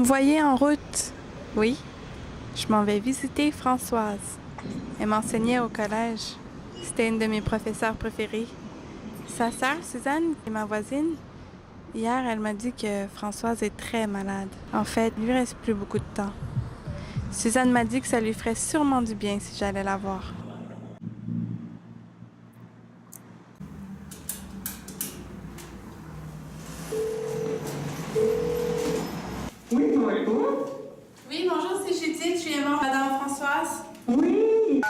voyez en route? Oui, je m'en vais visiter Françoise. Elle m'enseignait au collège. C'était une de mes professeurs préférées. Sa sœur, Suzanne, qui est ma voisine, hier, elle m'a dit que Françoise est très malade. En fait, il lui reste plus beaucoup de temps. Suzanne m'a dit que ça lui ferait sûrement du bien si j'allais la voir. Oui, bonjour. Oui, bonjour, c'est Judith. Je suis aimante Madame Françoise. Oui.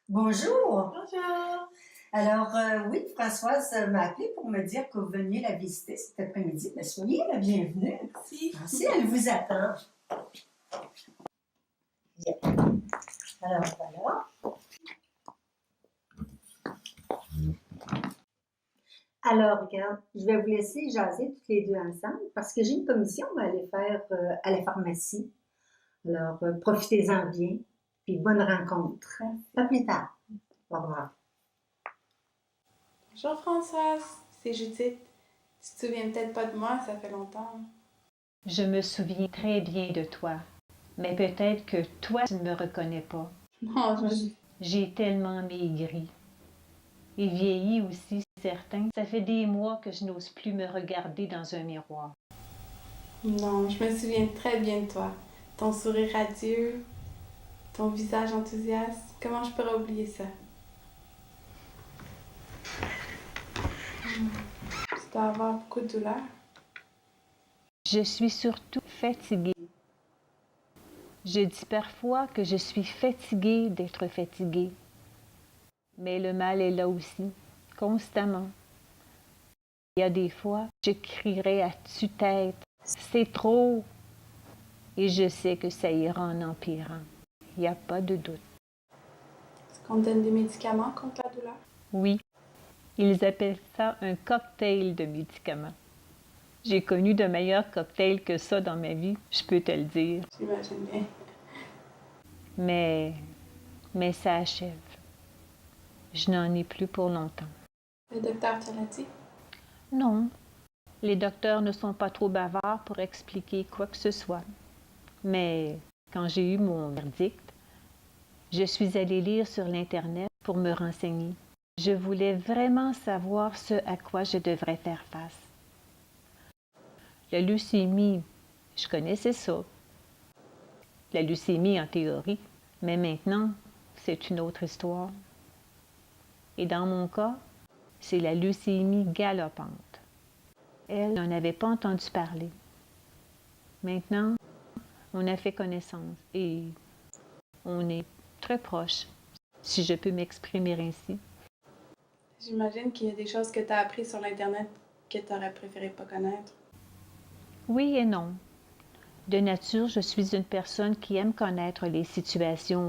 Bonjour. Bonjour. Alors, oui, Françoise m'a appelé pour me dire que vous veniez la visiter cet après-midi. Mais soyez la bienvenue. Merci. Merci, elle vous attend. Bien. Alors, voilà. Alors, regarde, je vais vous laisser jaser toutes les deux ensemble parce que j'ai une commission à aller faire à la pharmacie. Alors, profitez-en bien. Puis, bonne rencontre. À plus tard. Au revoir. Bonjour Françoise, c'est Judith. Tu te souviens peut-être pas de moi, ça fait longtemps. Je me souviens très bien de toi, mais peut-être que toi, tu ne me reconnais pas. Non, J'ai tellement maigri. Et vieilli aussi, certain. Ça fait des mois que je n'ose plus me regarder dans un miroir. Non, je me souviens très bien de toi. Ton sourire radieux, ton visage enthousiaste. Comment je pourrais oublier ça? Tu dois avoir beaucoup de douleur. Je suis surtout fatiguée. Je dis parfois que je suis fatiguée d'être fatiguée. Mais le mal est là aussi, constamment. Il y a des fois, je crierai à tue-tête. C'est trop! Et je sais que ça ira en empirant. Il n'y a pas de doute. Est-ce qu'on te donne des médicaments contre la douleur? Oui, ils appellent ça un cocktail de médicaments. J'ai connu de meilleurs cocktails que ça dans ma vie, je peux te le dire. J'imagine bien. Mais ça achève. Je n'en ai plus pour longtemps. Le docteur te l'a dit? Non, les docteurs ne sont pas trop bavards pour expliquer quoi que ce soit. Mais quand j'ai eu mon verdict, je suis allée lire sur l'Internet pour me renseigner. Je voulais vraiment savoir ce à quoi je devrais faire face. La leucémie, je connaissais ça. La leucémie en théorie, mais maintenant, c'est une autre histoire. Et dans mon cas, c'est la leucémie galopante. Elle n'en avait pas entendu parler. Maintenant, on a fait connaissance et on est très proches, si je peux m'exprimer ainsi. J'imagine qu'il y a des choses que tu as apprises sur l'Internet que tu aurais préféré pas connaître. Oui et non. De nature, je suis une personne qui aime connaître les situations.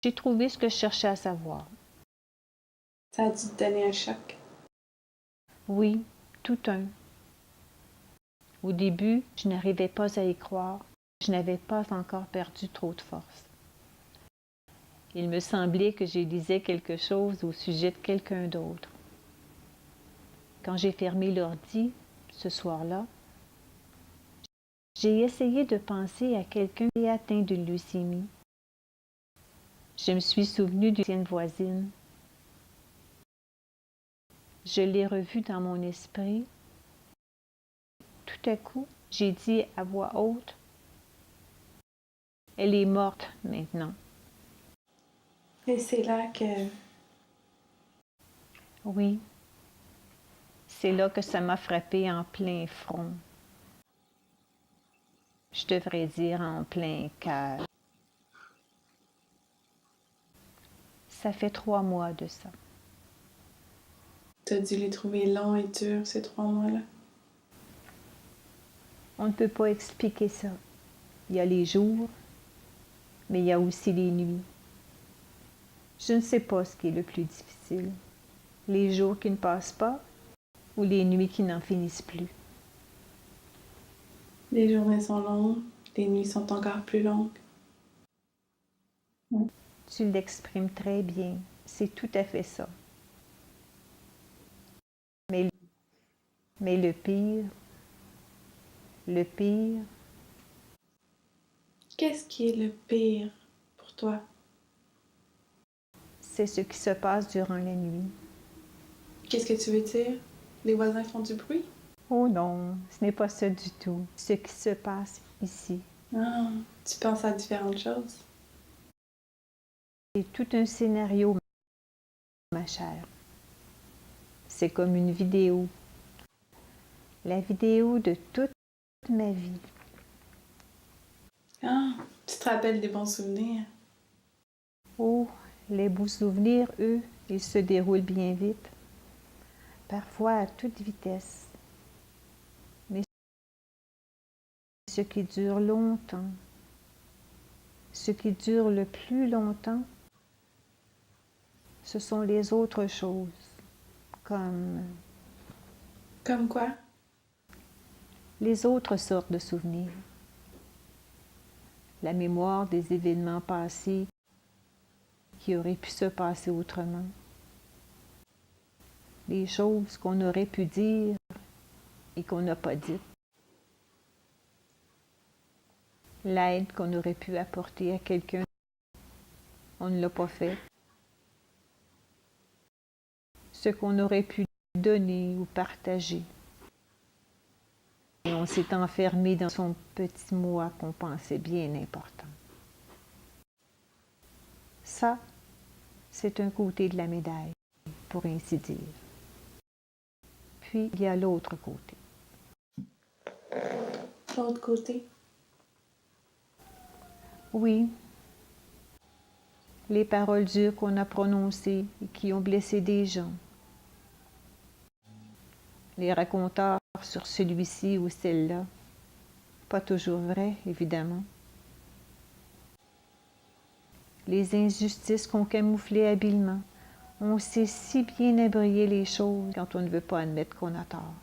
J'ai trouvé ce que je cherchais à savoir. Ça a dû te donner un choc. Oui, tout un. Au début, je n'arrivais pas à y croire. Je n'avais pas encore perdu trop de force. Il me semblait que je disais quelque chose au sujet de quelqu'un d'autre. Quand j'ai fermé l'ordi, ce soir-là, j'ai essayé de penser à quelqu'un qui est atteint d'une leucémie. Je me suis souvenue d'une ancienne voisine. Je l'ai revue dans mon esprit. Tout à coup, j'ai dit à voix haute, « Elle est morte maintenant. » Et c'est là que... Oui, c'est là que ça m'a frappé en plein front. Je devrais dire en plein cœur. Ça fait 3 mois de ça. Tu as dû les trouver longs et durs, ces 3 mois-là. On ne peut pas expliquer ça. Il y a les jours, mais il y a aussi les nuits. Je ne sais pas ce qui est le plus difficile. Les jours qui ne passent pas ou les nuits qui n'en finissent plus. Les journées sont longues, les nuits sont encore plus longues. Tu l'exprimes très bien. C'est tout à fait ça. Mais le pire, Le pire, Qu'est-ce qui est le pire pour toi? c'est ce qui se passe durant la nuit. Qu'est-ce que tu veux dire? Les voisins font du bruit? Oh non, ce n'est pas ça du tout. Ce qui se passe ici. Ah, tu penses à différentes choses. C'est tout un scénario, ma chère. C'est comme une vidéo. La vidéo de toute ma vie. Ah, tu te rappelles des bons souvenirs? Oh, les beaux souvenirs, eux, ils se déroulent bien vite. Parfois à toute vitesse. Mais ce qui dure longtemps, ce qui dure le plus longtemps, ce sont les autres choses, comme Comme quoi? les autres sortes de souvenirs. La mémoire des événements passés qui auraient pu se passer autrement. Les choses qu'on aurait pu dire et qu'on n'a pas dites. L'aide qu'on aurait pu apporter à quelqu'un, on ne l'a pas fait. Ce qu'on aurait pu donner ou partager. Et on s'est enfermé dans son petit moi qu'on pensait bien important. Ça, c'est un côté de la médaille, pour ainsi dire. Puis, il y a l'autre côté. L'autre côté? Oui, les paroles dures qu'on a prononcées et qui ont blessé des gens. Les raconteurs sur celui-ci ou celle-là. Pas toujours vrai, évidemment. Les injustices qu'on camouflait habilement. On sait si bien abriller les choses quand on ne veut pas admettre qu'on a tort.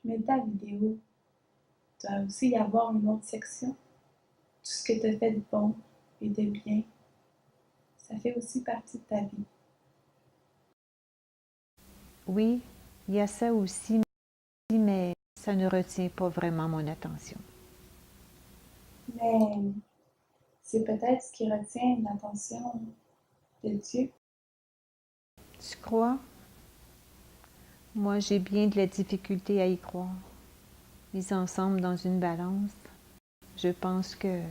Mais ta vidéo, doit aussi y avoir une autre section. Tout ce que tu as fait de bon et de bien, ça fait aussi partie de ta vie. Oui, il y a ça aussi, mais ça ne retient pas vraiment mon attention. Mais c'est peut-être ce qui retient l'attention de Dieu. Tu crois? Moi, j'ai bien de la difficulté à y croire. Mis ensemble dans une balance, je pense que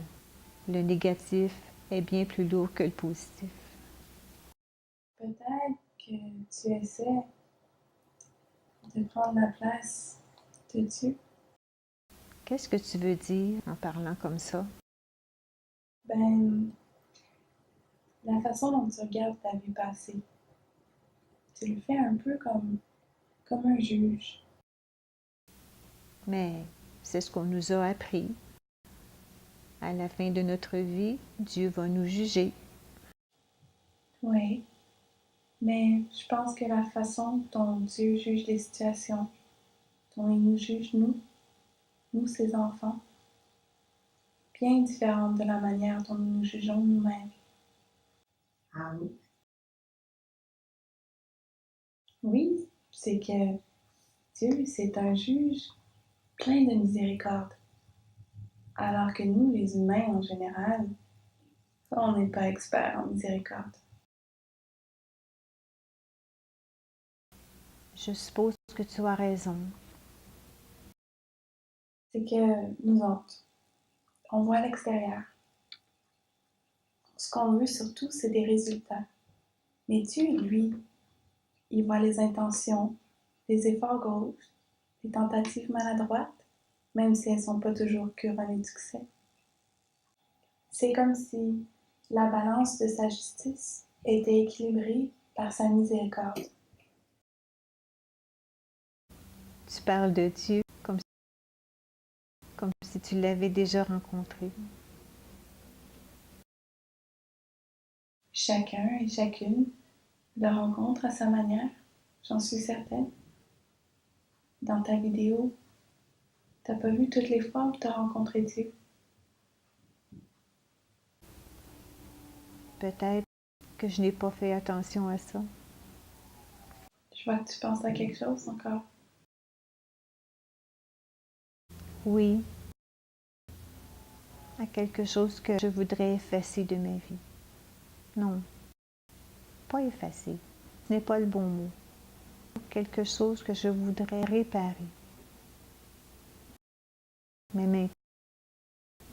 le négatif est bien plus lourd que le positif. Peut-être que tu essaies de prendre la place de Dieu. Qu'est-ce que tu veux dire en parlant comme ça? Ben, la façon dont tu regardes ta vie passée, tu le fais un peu comme un juge. Mais c'est ce qu'on nous a appris. À la fin de notre vie, Dieu va nous juger. Oui, mais je pense que la façon dont Dieu juge les situations, dont il nous juge nous ses enfants, bien différente de la manière dont nous nous jugeons nous-mêmes. Ah oui. Oui, c'est que Dieu, c'est un juge plein de miséricorde, alors que nous, les humains en général, on n'est pas experts en miséricorde. Je suppose que tu as raison. C'est que nous autres, on voit l'extérieur. Ce qu'on veut surtout, c'est des résultats. Mais Dieu, lui, il voit les intentions, les efforts gauches, les tentatives maladroites, même si elles ne sont pas toujours couronnées de succès. C'est comme si la balance de sa justice était équilibrée par sa miséricorde. Tu parles de Dieu comme si tu l'avais déjà rencontré. Chacun et chacune le rencontre à sa manière, j'en suis certaine. Dans ta vidéo, t'as pas vu toutes les fois où t'as rencontré Dieu. Peut-être que je n'ai pas fait attention à ça. Je vois que tu penses à quelque chose encore. Oui, à quelque chose que je voudrais effacer de ma vie. Non, pas effacer, ce n'est pas le bon mot. Quelque chose que je voudrais réparer. Mais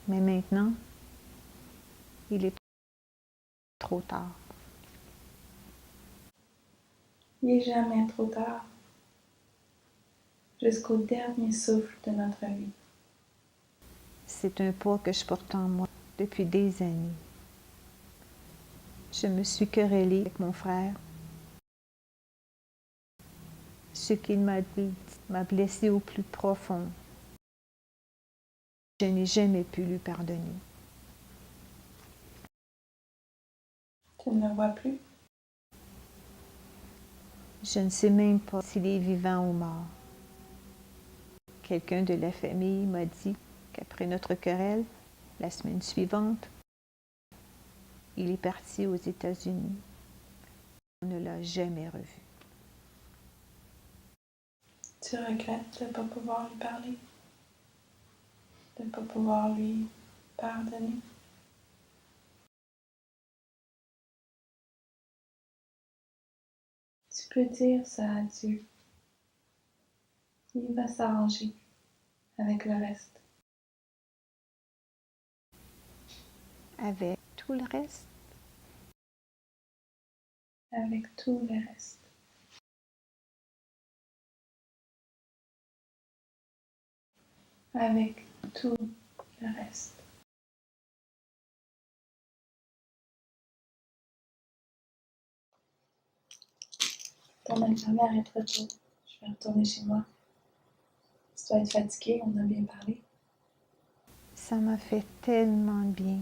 maintenant, il est trop tard. Il n'est jamais trop tard. Jusqu'au dernier souffle de notre vie. C'est un poids que je porte en moi depuis des années. Je me suis querellée avec mon frère. Ce qu'il m'a dit m'a blessée au plus profond. Je n'ai jamais pu lui pardonner. Tu ne le vois plus? Je ne sais même pas s'il est vivant ou mort. Quelqu'un de la famille m'a dit qu'après notre querelle, la semaine suivante, il est parti aux États-Unis. On ne l'a jamais revu. Tu regrettes de ne pas pouvoir lui parler? De ne pas pouvoir lui pardonner? Tu peux dire ça à Dieu. Il va s'arranger avec le reste. Avec tout le reste, Avec tout le reste. Avec tout le reste. Ton infirmière est trop tôt. Je vais retourner chez moi. Tu dois être fatiguée, on a bien parlé. ça m'a fait tellement de bien.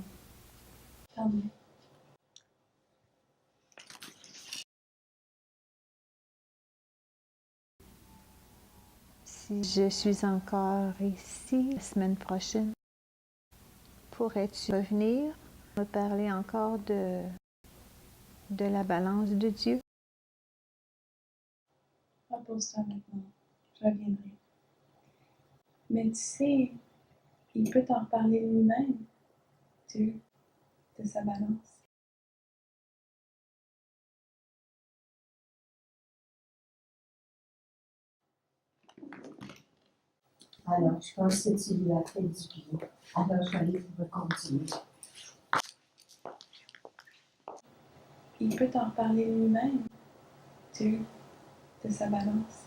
Tant mieux. Si je suis encore ici la semaine prochaine, pourrais-tu revenir me parler encore de la balance de Dieu? Repose-toi maintenant. Je reviendrai. Mais tu sais, il peut t'en reparler lui-même, Dieu, de sa balance. Alors, je pense que tu lui as fait du bien. Alors, je vais aller continuer. Il peut t'en reparler lui-même, Dieu, de sa balance.